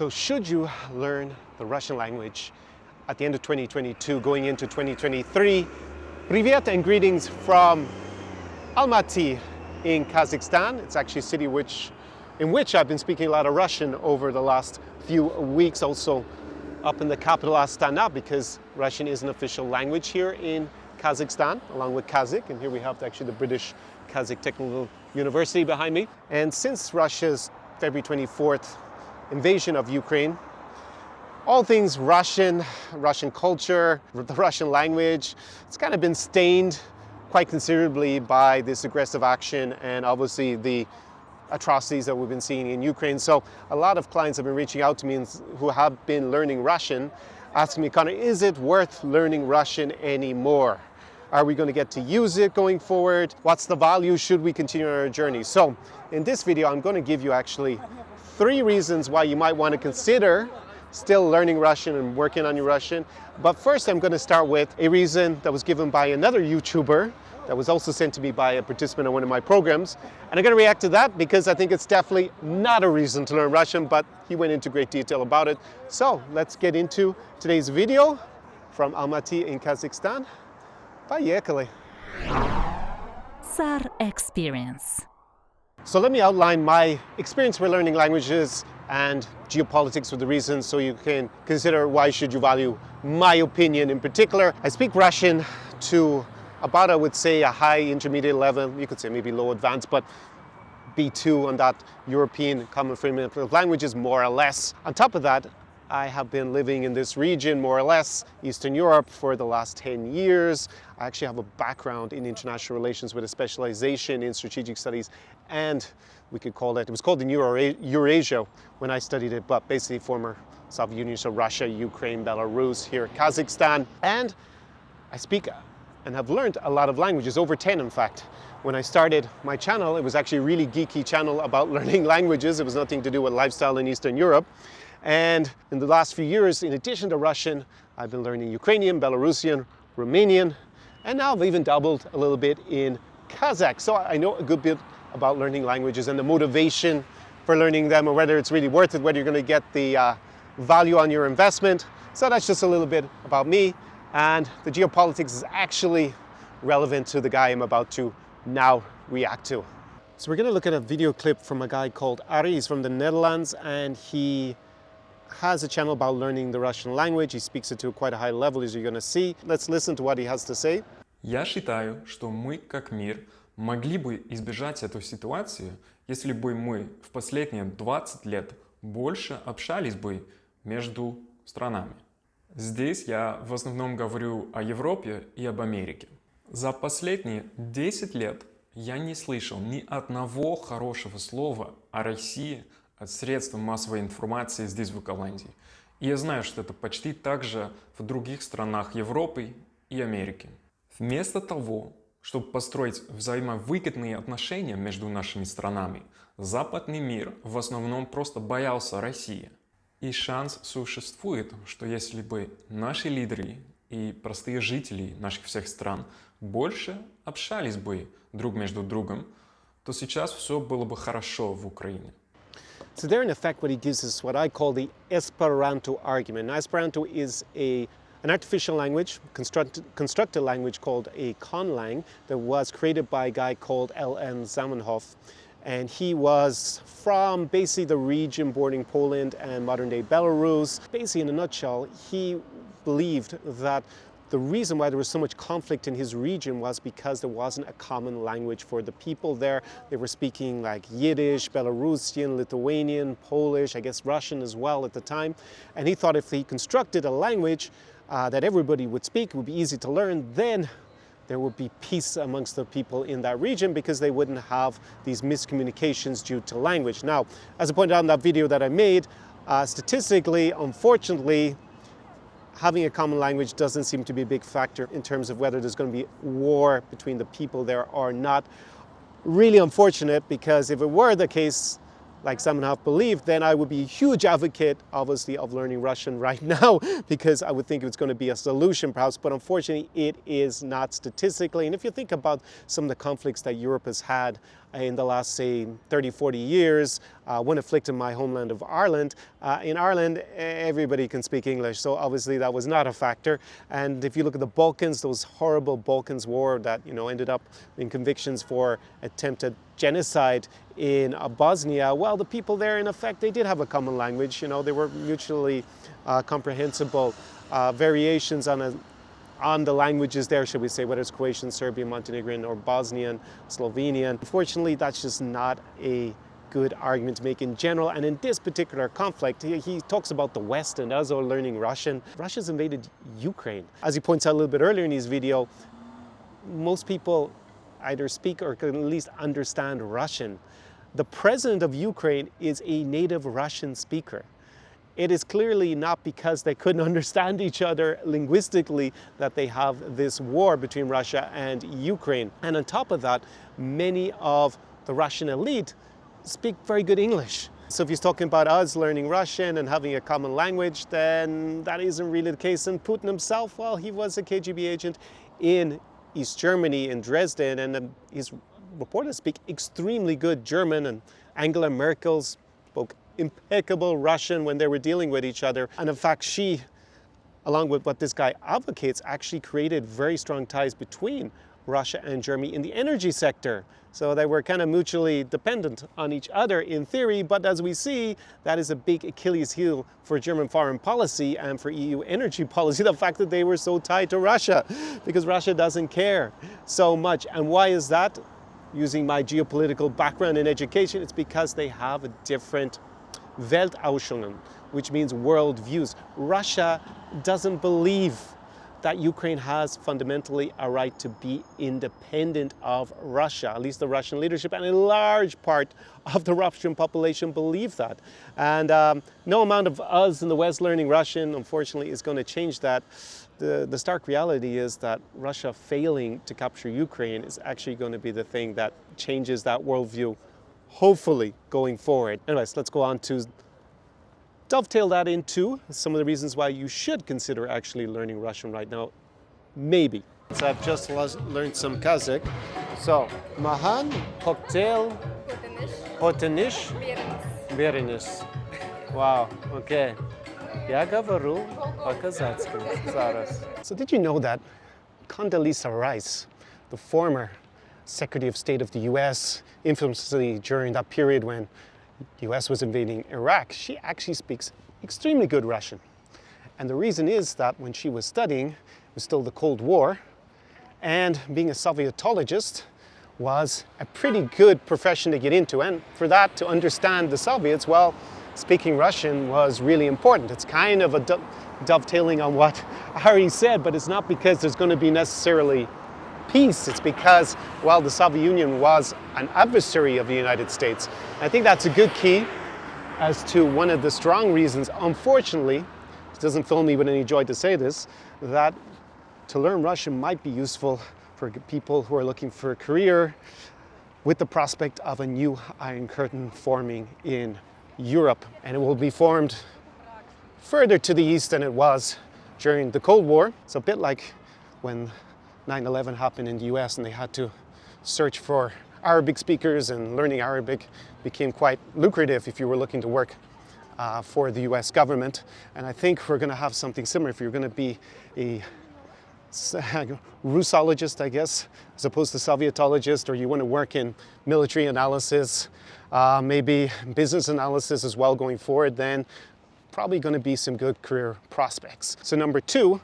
So should you learn the Russian language at the end of 2022, going into 2023? Привет and greetings from Almaty in Kazakhstan. It's actually a city in which I've been speaking a lot of Russian over the last few weeks, also up in the capital Astana, because Russian is an official language here in Kazakhstan, along with Kazakh. And here we have actually the British Kazakh Technical University behind me. And since Russia's February 24th invasion of Ukraine, all things Russian, Russian culture, the Russian language, it's kind of been stained quite considerably by this aggressive action and obviously the atrocities that we've been seeing in Ukraine. So a lot of clients have been reaching out to me who have been learning Russian, asking me, Connor, is it worth learning Russian anymore? Are we going to get to use it going forward? What's the value? Should we continue on our journey? So in this video, I'm going to give you actually 3 reasons why you might want to consider still learning Russian and working on your Russian. But first, I'm going to start with a reason that was given by another YouTuber that was also sent to me by a participant in one of my programs. And I'm going to react to that because I think it's definitely not a reason to learn Russian, but he went into great detail about it. So let's get into today's video from Almaty in Kazakhstan. Поехали! SAR Experience. So let me outline my experience with learning languages and geopolitics with the reasons so you can consider why should you value my opinion in particular. I speak Russian to about, I would say, a high intermediate level. You could say maybe low advanced, but B2 on that European Common Framework of Languages, more or less. On top of that, I have been living in this region, more or less, Eastern Europe, for the last 10 years. I actually have a background in international relations with a specialization in strategic studies, and we could call it was called in Eurasia when I studied it, but basically former Soviet Union, so Russia, Ukraine, Belarus, here Kazakhstan. And I speak and have learned a lot of languages, over 10 in fact. When I started my channel, it was actually a really geeky channel about learning languages. It was nothing to do with lifestyle in Eastern Europe. And in the last few years, in addition to Russian, I've been learning Ukrainian, Belarusian, Romanian, and now I've even dabbled a little bit in Kazakh. So I know a good bit about learning languages and the motivation for learning them, or whether it's really worth it, whether you're going to get the value on your investment. So that's just a little bit about me. And the geopolitics is actually relevant to the guy I'm about to now react to. So we're going to look at a video clip from a guy called Ari. He's from the Netherlands, and he has a channel about learning the Russian language. He speaks it to quite a high level, as you're going to see. Let's listen to what he has to say. Я считаю, что мы, как мир, могли бы избежать этой ситуации, если бы мы в последние 20 лет больше общались бы между странами. Здесь я в основном говорю о Европе и об Америке. За последние 10 лет я не слышал ни одного хорошего слова о России от средств массовой информации здесь, в Голландии. И я знаю, что это почти так же в других странах Европы и Америки. Вместо того, чтобы построить взаимовыгодные отношения между нашими странами, западный мир в основном просто боялся России. И шанс существует, что если бы наши лидеры и простые жители наших всех стран больше общались бы друг между другом, то сейчас все было бы хорошо в Украине. So there, in effect, what he gives is what I call the Esperanto argument. Now, Esperanto is an artificial language, constructed language called a conlang that was created by a guy called L.N. Zamenhof. And he was from basically the region bordering Poland and modern-day Belarus. Basically, in a nutshell, he believed that the reason why there was so much conflict in his region was because there wasn't a common language for the people there. They were speaking like Yiddish, Belarusian, Lithuanian, Polish, I guess Russian as well at the time. And he thought if he constructed a language that everybody would speak, it would be easy to learn, then there would be peace amongst the people in that region because they wouldn't have these miscommunications due to language. Now, as I pointed out in that video that I made, statistically, unfortunately, having a common language doesn't seem to be a big factor in terms of whether there's going to be war between the people there or not. Really unfortunate, because if it were the case, like Zamenhof believed, then I would be a huge advocate, obviously, of learning Russian right now, because I would think it's going to be a solution perhaps, but unfortunately it is not statistically. And if you think about some of the conflicts that Europe has had in the last, say, 30, 40 years, one afflicted my homeland of Ireland. In Ireland, everybody can speak English, so obviously that was not a factor. And if you look at the Balkans, those horrible Balkans war that ended up in convictions for attempted genocide in Bosnia, well, the people there, in effect, they did have a common language. They were mutually comprehensible variations on the languages there, should we say, whether it's Croatian, Serbian, Montenegrin, or Bosnian, Slovenian. Unfortunately, that's just not a good argument to make in general. And in this particular conflict, he talks about the West and also learning Russian. Russia's invaded Ukraine. As he points out a little bit earlier in his video, most people either speak or can at least understand Russian. The president of Ukraine is a native Russian speaker. It is clearly not because they couldn't understand each other linguistically that they have this war between Russia and Ukraine. And on top of that, many of the Russian elite speak very good English. So if he's talking about us learning Russian and having a common language, then that isn't really the case. And Putin himself, well, he was a KGB agent in East Germany, in Dresden, and he's reported to speak extremely good German, and Angela Merkel spoke impeccable Russian when they were dealing with each other. And in fact, she, along with what this guy advocates, actually created very strong ties between Russia and Germany in the energy sector. So they were kind of mutually dependent on each other in theory, but as we see, that is a big Achilles heel for German foreign policy and for EU energy policy, the fact that they were so tied to Russia, because Russia doesn't care so much. And why is that? Using my geopolitical background in education, it's because they have a different Weltausschauungen, which means world views. Russia doesn't believe that Ukraine has fundamentally a right to be independent of Russia. At least the Russian leadership and a large part of the Russian population believe that. And no amount of us in the West learning Russian, unfortunately, is going to change that. The stark reality is that Russia failing to capture Ukraine is actually going to be the thing that changes that worldview, hopefully, going forward. Anyways, let's go on to dovetail that into some of the reasons why you should consider actually learning Russian right now. Maybe. So I've just learned some Kazakh. So, Mahan, cocktail, Potenish, Беренис. Wow, okay. Я говорю по-казахски зараз. So did you know that Condoleezza Rice, the former Secretary of State of the US, infamously during that period when the US was invading Iraq, she actually speaks extremely good Russian. And the reason is that when she was studying, it was still the Cold War, and being a Sovietologist was a pretty good profession to get into. And for that, to understand the Soviets, well, speaking Russian was really important. It's kind of a dovetailing on what Harry said, but it's not because there's going to be necessarily peace. It's because, well, the Soviet Union was an adversary of the United States. I think that's a good key as to one of the strong reasons, unfortunately, it doesn't fill me with any joy to say this, that to learn Russian might be useful for people who are looking for a career with the prospect of a new Iron Curtain forming in Europe. And it will be formed further to the east than it was during the Cold War. It's a bit like when 9/11 happened in the US and they had to search for Arabic speakers, and learning Arabic became quite lucrative if you were looking to work for the US government. And I think we're going to have something similar if you're going to be a Russologist, I guess, as opposed to Sovietologist, or you want to work in military analysis, maybe business analysis as well going forward, then probably going to be some good career prospects. So number two,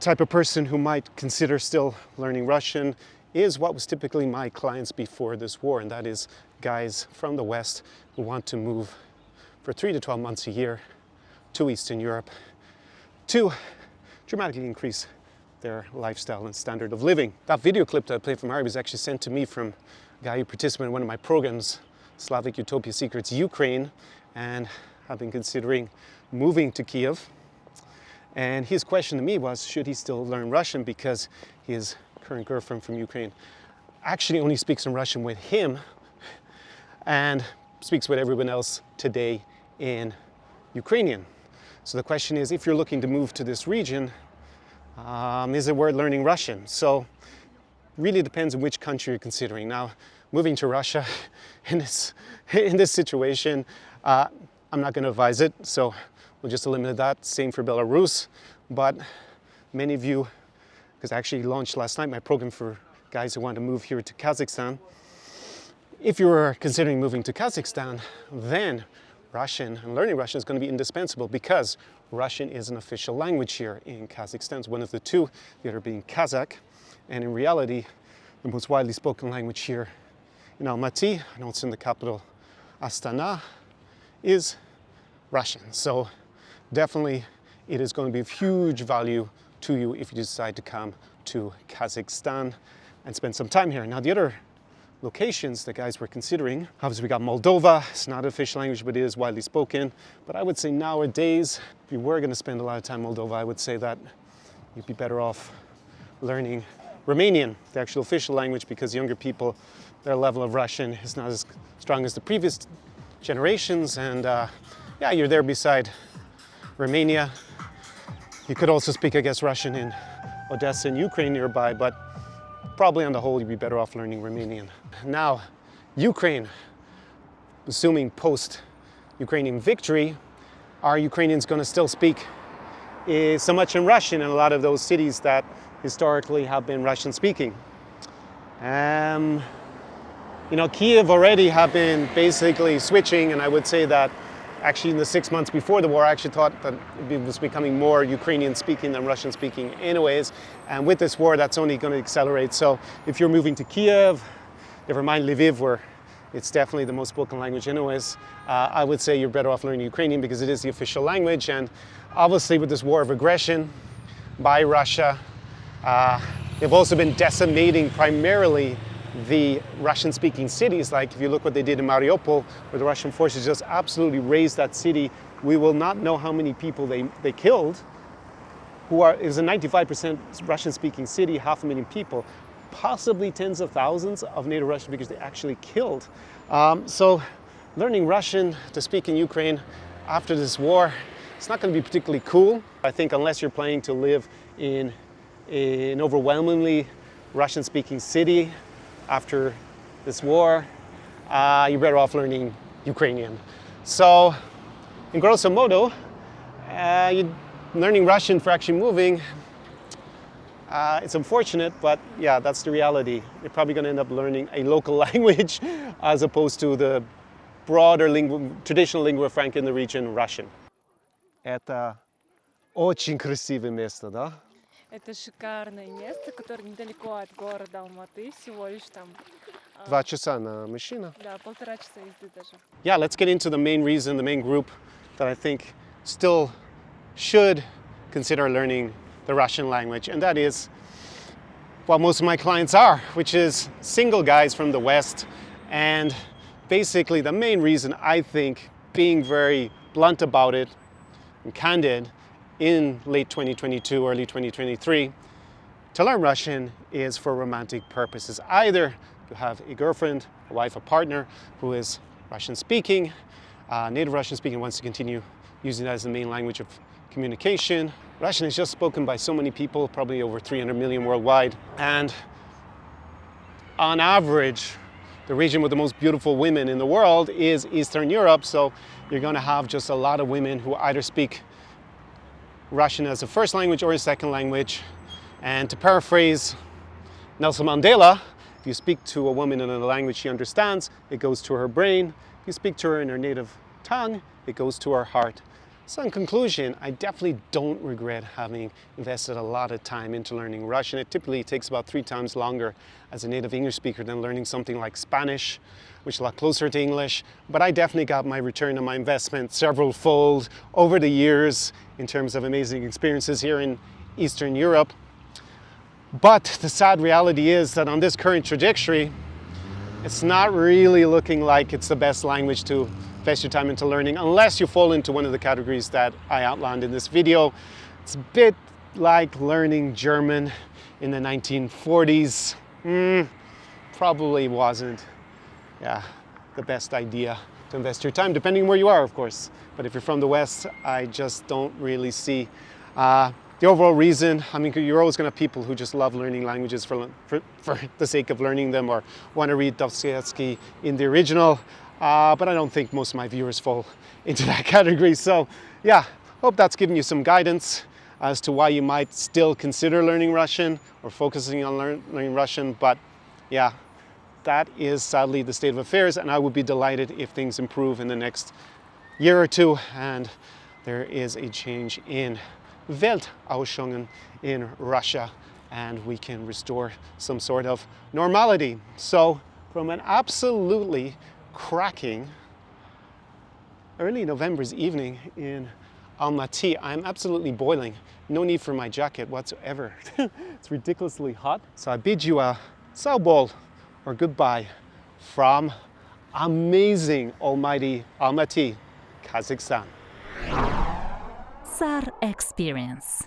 type of person who might consider still learning Russian is what was typically my clients before this war, and that is guys from the West who want to move for 3 to 12 months a year to Eastern Europe to dramatically increase their lifestyle and standard of living. That video clip that I played from Harry was actually sent to me from a guy who participated in one of my programs, Slavic Utopia Secrets Ukraine, and I've been considering moving to Kiev. And his question to me was, should he still learn Russian, because his current girlfriend from Ukraine actually only speaks in Russian with him and speaks with everyone else today in Ukrainian. So the question is, if you're looking to move to this region, is it worth learning Russian? So really depends on which country you're considering. Now, moving to Russia in this situation, I'm not going to advise it, so we'll just eliminate that. Same for Belarus, but many of you, because I actually launched last night my program for guys who want to move here to Kazakhstan. If you were considering moving to Kazakhstan, then Russian and learning Russian is going to be indispensable, because Russian is an official language here in Kazakhstan. It's one of the two, the other being Kazakh. And in reality, the most widely spoken language here in Almaty, I know it's in the capital Astana, is Russian. So definitely it is going to be of huge value to you if you decide to come to Kazakhstan and spend some time here. Now, the other locations that guys were considering, obviously we got Moldova. It's not an official language, but it is widely spoken. But I would say nowadays, if you were going to spend a lot of time in Moldova, I would say that you'd be better off learning Romanian, the actual official language, because younger people, their level of Russian is not as strong as the previous generations. And yeah, you're there beside Romania. You could also speak, I guess, Russian in Odessa and Ukraine nearby, but probably on the whole, you'd be better off learning Romanian. Now, Ukraine, assuming post-Ukrainian victory, are Ukrainians going to still speak so much in Russian in a lot of those cities that historically have been Russian-speaking? You know, Kiev already have been basically switching, and I would say that actually in the 6 months before the war, I actually thought that it was becoming more Ukrainian-speaking than Russian-speaking anyways. And with this war, that's only going to accelerate. So if you're moving to Kiev, never mind Lviv, where it's definitely the most spoken language anyways, I would say you're better off learning Ukrainian because it is the official language. And obviously with this war of aggression by Russia, they've also been decimating primarily the Russian-speaking cities. Like if you look what they did in Mariupol, where the Russian forces just absolutely razed that city, we will not know how many people they killed. It was a 95% Russian-speaking city, 500,000 people, possibly tens of thousands of native Russian speakers they actually killed. So learning Russian to speak in Ukraine after this war, it's not going to be particularly cool. I think unless you're planning to live in an overwhelmingly Russian-speaking city after this war, you're better off learning Ukrainian. So, in grosso modo, learning Russian for actually moving, it's unfortunate, but yeah, that's the reality. You're probably going to end up learning a local language as opposed to the broader traditional lingua franca in the region, Russian. Это очень красивое место, да? Это шикарное место, которое недалеко от города Алматы, всего лишь там, 2 часа на машина. да, 1,5 часа езды даже. Yeah, let's get into the main reason, the main group that I think still should consider learning the Russian language, and that is what most of my clients are, which is single guys from the West. And basically the main reason, I think, being very blunt about it and candid, in late 2022, early 2023, to learn Russian is for romantic purposes. Either you have a girlfriend, a wife, a partner who is Russian speaking, native Russian speaking, wants to continue using that as the main language of communication. Russian is just spoken by so many people, probably over 300 million worldwide. And on average, the region with the most beautiful women in the world is Eastern Europe. So you're going to have just a lot of women who either speak Russian as a first language or a second language. And to paraphrase Nelson Mandela, if you speak to a woman in a language she understands, it goes to her brain. If you speak to her in her native tongue, it goes to her heart. So in conclusion, I definitely don't regret having invested a lot of time into learning Russian. It typically takes about 3 times longer as a native English speaker than learning something like Spanish, which is a lot closer to English. But I definitely got my return on my investment several-fold over the years in terms of amazing experiences here in Eastern Europe. But the sad reality is that on this current trajectory, it's not really looking like it's the best language to invest your time into learning unless you fall into one of the categories that I outlined in this video. It's a bit like learning German in the 1940s. Probably wasn't the best idea to invest your time, depending on where you are, of course. But if you're from the West, I just don't really see the overall reason, I mean, you're always going to have people who just love learning languages for the sake of learning them, or want to read Dostoevsky in the original. But I don't think most of my viewers fall into that category. So yeah, hope that's given you some guidance as to why you might still consider learning Russian or focusing on learning Russian. But yeah, that is sadly the state of affairs, and I would be delighted if things improve in the next year or two and there is a change in Weltausschungen in Russia and we can restore some sort of normality. So from an absolutely cracking early November's evening in Almaty, I'm absolutely boiling. No need for my jacket whatsoever. It's ridiculously hot. So I bid you a saubol, or goodbye, from amazing almighty Almaty, Kazakhstan. SAR Experience.